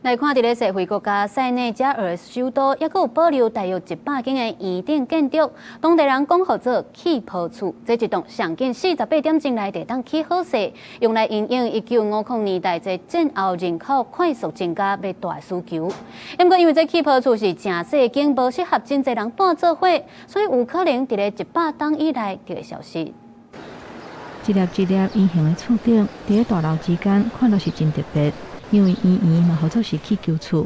來看，佇咧社會國家塞內加爾首都，抑閣有保留大約100間的遺址建築，當地人講號做起坡厝。這一棟上近48點鐘內地當起好勢，用來因應1950年代這戰後人口快速增加要大需求。不過因為這起坡厝是正細間，無適合真儕人搬做伙，所以有可能佇咧100棟以內就會消失。一粒一粒圓形的厝頂，佇咧大樓之間看到是真特別。因為圓圓嘛，號做是起球厝。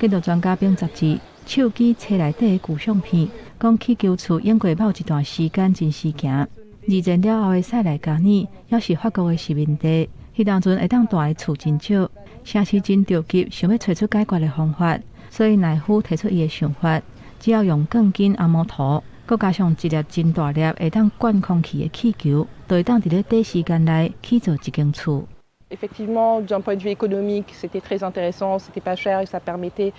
建築專家並雜誌手機冊內底的舊相片，講起球厝用過某一段時間真時行。二戰了後的塞內加爾，也是法國的殖民地，迄當陣會當住的厝真少，城市真着急，想要找出解決的方法，所以內府提出伊的想法，只要用鋼筋阿摩土，佮加上一粒真大粒會當灌空氣的氣球，就會當佇咧短時間內起造一間厝。Effectivement, d'un point de vue économique, c'était très intéressant, c'était pas cher et ça permettait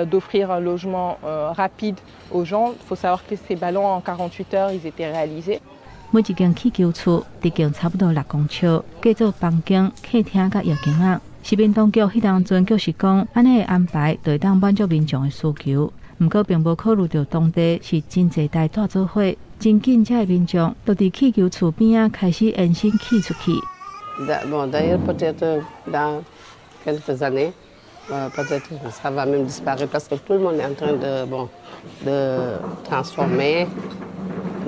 d'offrir un logement rapide aux gens. Il faut savoir que ces ballons, en 48 heures, ils étaient réalisés. 每一間起球厝直徑差不多6公尺，建造房間、客廳甲藥間仔。市民當局迄當陣就是講，安尼的安排就會當滿足民眾的需求。不過並無考慮到當地是真濟代住做伙，真緊遮的民眾都佇起球厝邊仔開始延伸起出去。Bon, d'ailleurs, peut-être dans quelques années, peut-être ça va même disparaître parce que tout le monde est en train de transformer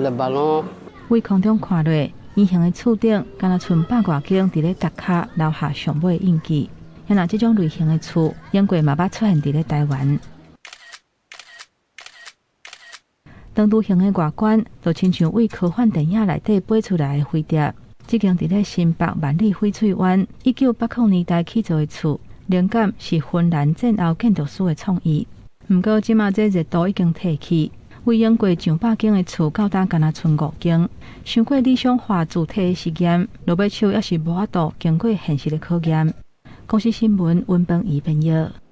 le ballon. 為空中看落，圓形的厝頂，敢若剩100多間佇咧腳骹留下上尾的印記。若這種類型的厝，英國嘛捌出現佇咧台灣。長條形的外觀，就親像為科幻電影內底飛出來的飛碟。這間佇咧新北萬里翡翠灣1980年代起造的厝，靈感是芬蘭戰後建築師的創意。不過，即馬這熱度已經退去，為英國上百間的厝到今敢若剩5間。想過理想化主體的實驗，落尾手也是無法度經過現實的考驗。公視新聞溫本儀編譯。